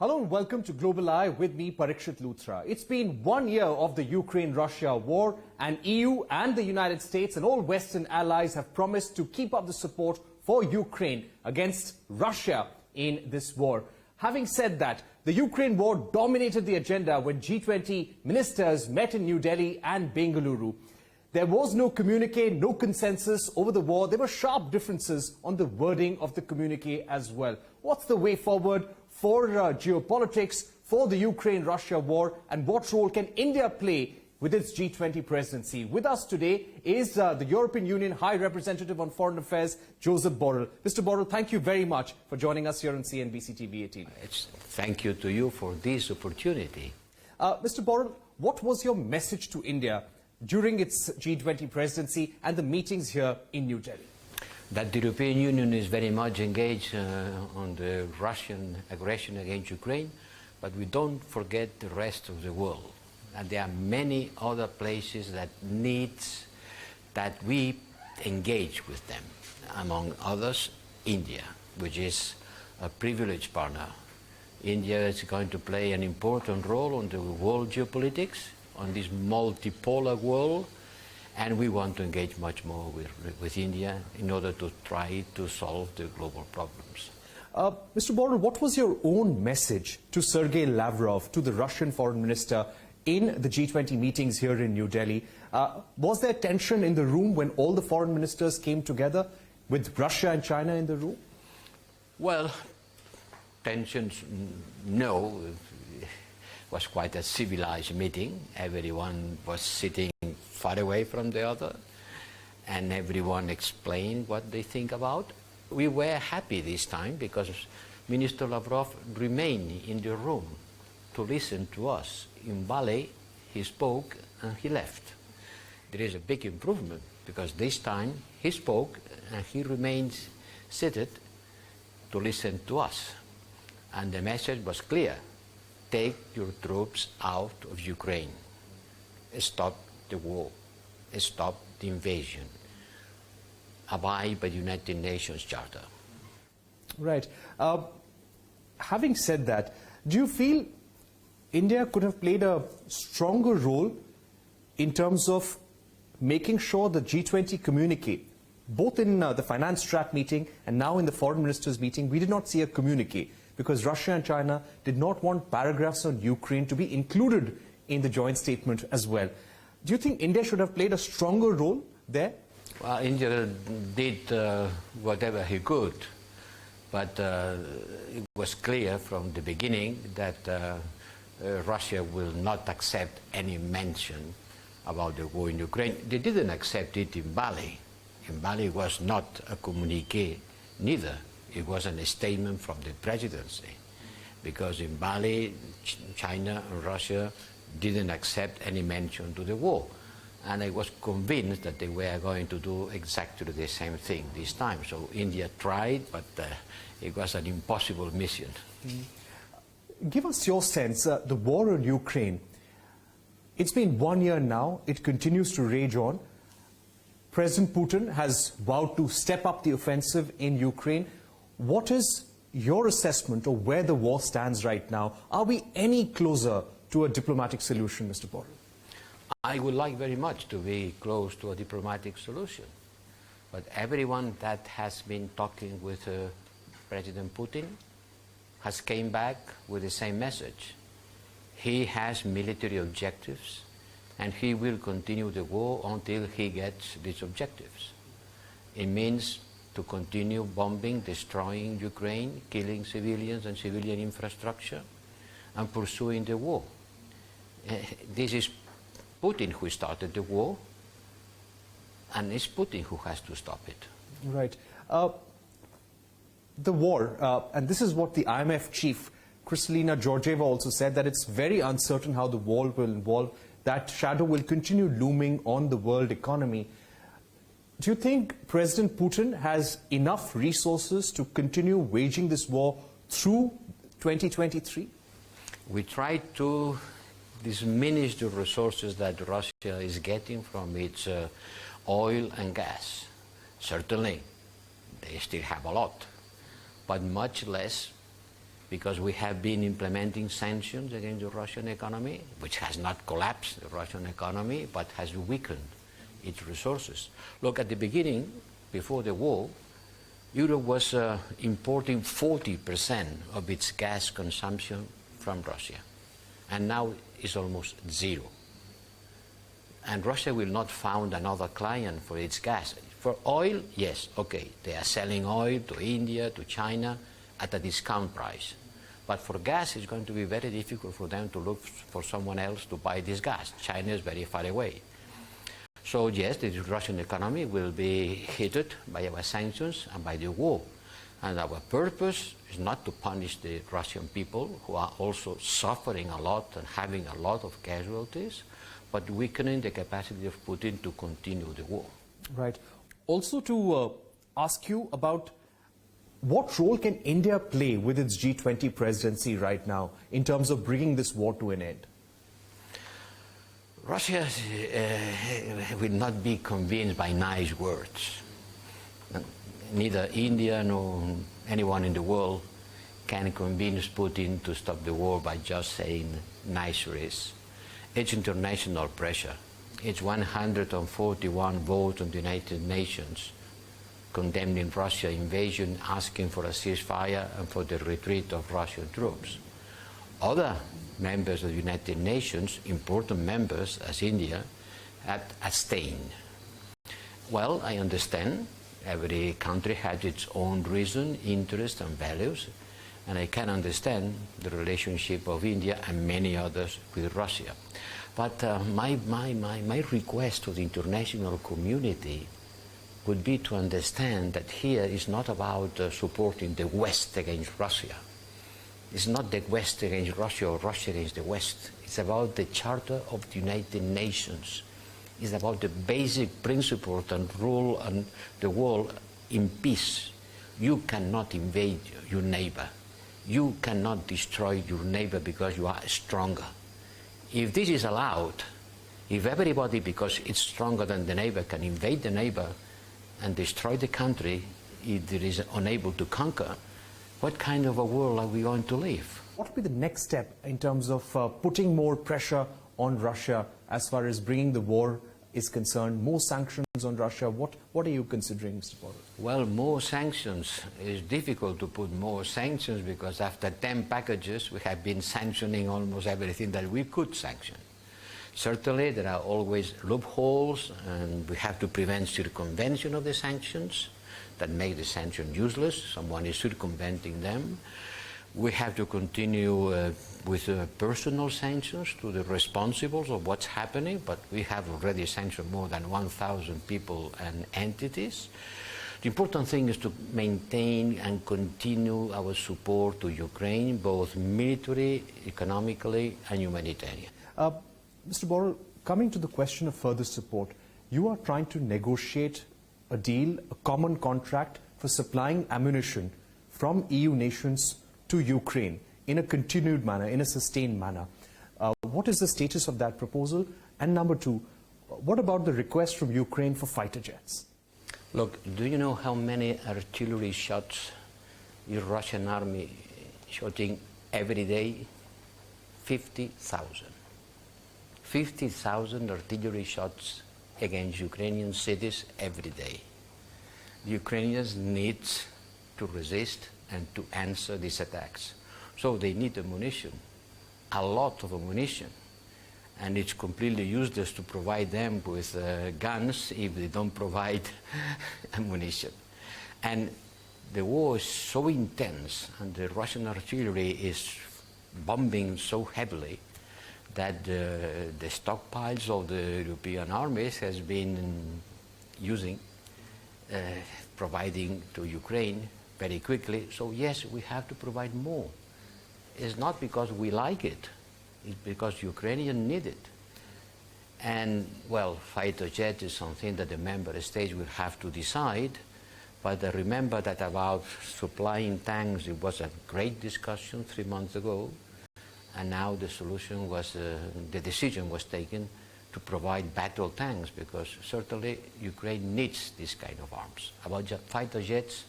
Hello and welcome to Global Eye with me, Parikshit Luthra. It's been 1 year of the Ukraine-Russia war, and EU and the United States and all Western allies have promised to keep up the support for Ukraine against Russia in this war. Having said that, the Ukraine war dominated the agenda when G20 ministers met in New Delhi and Bengaluru. There was no communique, no consensus over the war. There were sharp differences on the wording of the communique as well. What's the way forward for geopolitics, for the Ukraine-Russia war, and what role can India play with its G20 presidency? With us today is the European Union High Representative on Foreign Affairs, Josep Borrell. Mr. Borrell, thank you very much for joining us here on CNBC-TV18. Thank you to you for this opportunity. Mr. Borrell, what was your message to India during its G20 presidency and the meetings here in New Delhi? That the European Union is very much engaged on the Russian aggression against Ukraine, but we don't forget the rest of the world. And there are many other places that needs that we engage with them. Among others, India, which is a privileged partner. India is going to play an important role on the world geopolitics, on this multipolar world, and we want to engage much more with India in order to try to solve the global problems. Mr. Borrell, what was your own message to Sergei Lavrov, to the Russian foreign minister, in the G20 meetings here in New Delhi? Was there tension in the room when all the foreign ministers came together with Russia and China in the room? Well, tensions, no. It was quite a civilized meeting. Everyone was sitting far away from the other, and everyone explained what they think about. We were happy this time because Minister Lavrov remained in the room to listen to us. In Bali, he spoke and he left. There is a big improvement because this time he spoke and he remains seated to listen to us. And the message was clear: take your troops out of Ukraine. Stop the war. Stop the invasion. Abide by the United Nations Charter. Right. Having said that, do you feel India could have played a stronger role in terms of making sure the G20 communique, both in the finance track meeting and now in the foreign ministers meeting, we did not see a communique because Russia and China did not want paragraphs on Ukraine to be included in the joint statement as well. Do you think India should have played a stronger role there? Well, India did whatever he could, but it was clear from the beginning that Russia will not accept any mention about the war in Ukraine. They didn't accept it in Bali. In Bali it was not a communique neither. It was a statement from the presidency, because in Bali, China and Russia didn't accept any mention to the war. And I was convinced that they were going to do exactly the same thing this time. So India tried, but it was an impossible mission. Give us your sense, the war in Ukraine. It's been 1 year now. It continues to rage on. President Putin has vowed to step up the offensive in Ukraine. What is your assessment of where the war stands right now? Are we any closer to a diplomatic solution, Mr. Borrell? I would like very much to be close to a diplomatic solution. But everyone that has been talking with President Putin has came back with the same message. He has military objectives, and he will continue the war until he gets these objectives. It means to continue bombing, destroying Ukraine, killing civilians and civilian infrastructure, and pursuing the war. This is Putin who started the war, and it's Putin who has to stop it. Right. The war, and this is what the IMF chief, Kristalina Georgieva, also said, that it's very uncertain how the war will evolve, that shadow will continue looming on the world economy. Do you think President Putin has enough resources to continue waging this war through 2023? We try to diminish the resources that Russia is getting from its oil and gas. Certainly, they still have a lot, but much less because we have been implementing sanctions against the Russian economy, which has not collapsed the Russian economy, but has weakened its resources. Look, at the beginning, before the war, Europe was importing 40% of its gas consumption from Russia, and now it's almost zero. And Russia will not find another client for its gas. For oil, yes, okay, they are selling oil to India, to China, at a discount price. But for gas, it's going to be very difficult for them to look for someone else to buy this gas. China is very far away. So yes, the Russian economy will be hit by our sanctions and by the war. And our purpose is not to punish the Russian people, who are also suffering a lot and having a lot of casualties, but weakening the capacity of Putin to continue the war. Right. Also to ask you about what role can India play with its G20 presidency right now in terms of bringing this war to an end? Russia will not be convinced by nice words. Neither India nor anyone in the world can convince Putin to stop the war by just saying niceries. It's international pressure. It's 141 votes on the United Nations condemning Russia's invasion, asking for a ceasefire and for the retreat of Russian troops. Other members of the United Nations, important members as India, have abstained. Well, I understand every country has its own reason, interests and values, and I can understand the relationship of India and many others with Russia. But my request to the international community would be to understand that here is not about supporting the West against Russia. It's not the West against Russia or Russia against the West. It's about the Charter of the United Nations. It's about the basic principles and rule and the world in peace. You cannot invade your neighbor. You cannot destroy your neighbor because you are stronger. If this is allowed, if everybody, because it's stronger than the neighbor, can invade the neighbor and destroy the country, if it is unable to conquer, what kind of a world are we going to live? What will be the next step in terms of putting more pressure on Russia as far as bringing the war is concerned? More sanctions on Russia? What are you considering, Mr. Borrell? Well, more sanctions. It's difficult to put more sanctions because after 10 packages we have been sanctioning almost everything that we could sanction. Certainly there are always loopholes, and we have to prevent circumvention of the sanctions that make the sanction useless. Someone is circumventing them. We have to continue with personal sanctions to the responsibles of what's happening, but we have already sanctioned more than 1,000 people and entities. The important thing is to maintain and continue our support to Ukraine, both military, economically, and humanitarian. Mr. Borrell, coming to the question of further support, you are trying to negotiate a deal, a common contract for supplying ammunition from EU nations to Ukraine in a continued manner, in a sustained manner. What is the status of that proposal? And number two, what about the request from Ukraine for fighter jets? Look, do you know how many artillery shots the Russian army shooting every day? 50,000. 50,000 artillery shots against Ukrainian cities every day. The Ukrainians need to resist and to answer these attacks. So they need ammunition, a lot of ammunition. And it's completely useless to provide them with guns if they don't provide ammunition. And the war is so intense and the Russian artillery is bombing so heavily that the stockpiles of the European armies has been providing to Ukraine very quickly. So yes, we have to provide more. It's not because we like it, it's because Ukrainians need it. And well, fighter jet is something that the member states will have to decide. But I remember that about supplying tanks, it was a great discussion 3 months ago. And now the solution was, the decision was taken to provide battle tanks, because certainly Ukraine needs this kind of arms. About fighter jets,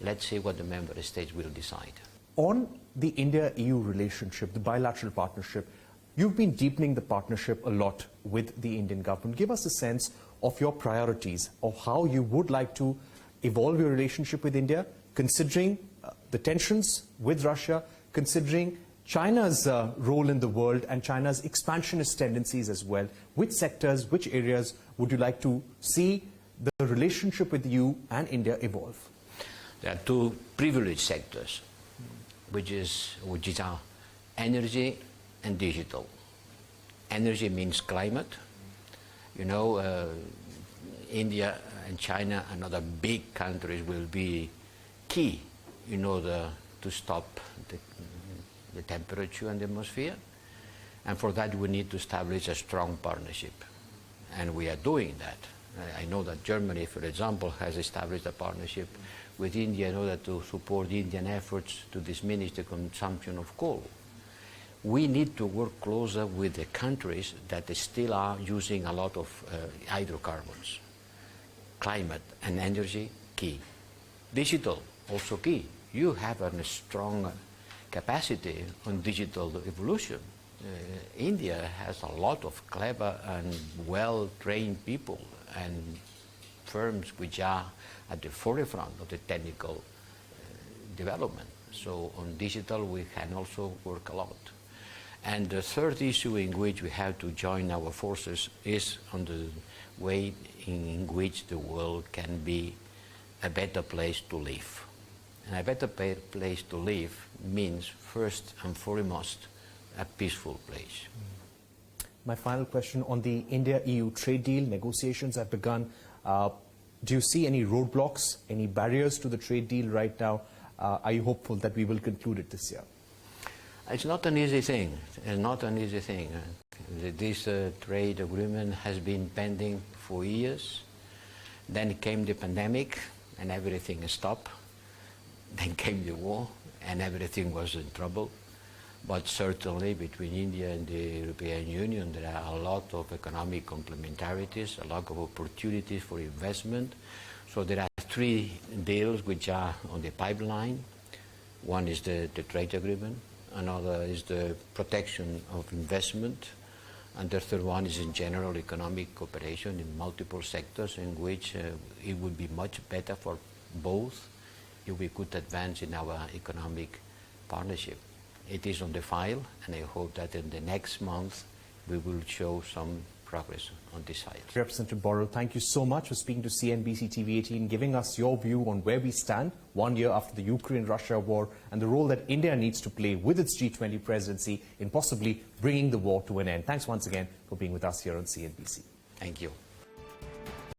let's see what the member states will decide. On the India-EU relationship, the bilateral partnership. You've been deepening the partnership a lot with the Indian government. Give us a sense of your priorities, of how you would like to evolve your relationship with India, considering the tensions with Russia, considering China's role in the world and China's expansionist tendencies as well. Which sectors, which areas would you like to see the relationship with you and India evolve? There are two privileged sectors, which are energy and digital. Energy means climate. You know, India and China and other big countries will be key in order to stop the temperature in the atmosphere. And for that we need to establish a strong partnership. And we are doing that. I know that Germany, for example, has established a partnership with India in order to support Indian efforts to diminish the consumption of coal. We need to work closer with the countries that still are using a lot of hydrocarbons. Climate and energy, key. Digital, also key. You have a strong capacity on digital evolution. India has a lot of clever and well-trained people and firms which are at the forefront of the technical development. So on digital we can also work a lot. And the third issue in which we have to join our forces is on the way in which the world can be a better place to live. And a better place to live means first and foremost a peaceful place. My final question on the India-EU trade deal. Negotiations have begun. Do you see any roadblocks, any barriers to the trade deal right now? Are you hopeful that we will conclude it this year? It's not an easy thing. It's not an easy thing. This trade agreement has been pending for years. Then came the pandemic and everything stopped. Then came the war and everything was in trouble. But certainly between India and the European Union there are a lot of economic complementarities, a lot of opportunities for investment. So there are three deals which are on the pipeline. One is the trade agreement, another is the protection of investment, and the third one is in general economic cooperation in multiple sectors in which it would be much better for both if we could advance in our economic partnership. It is on the file, and I hope that in the next month we will show some progress on this side. Representative Borrell, thank you so much for speaking to CNBC-TV18, giving us your view on where we stand 1 year after the Ukraine-Russia war and the role that India needs to play with its G20 presidency in possibly bringing the war to an end. Thanks once again for being with us here on CNBC. Thank you.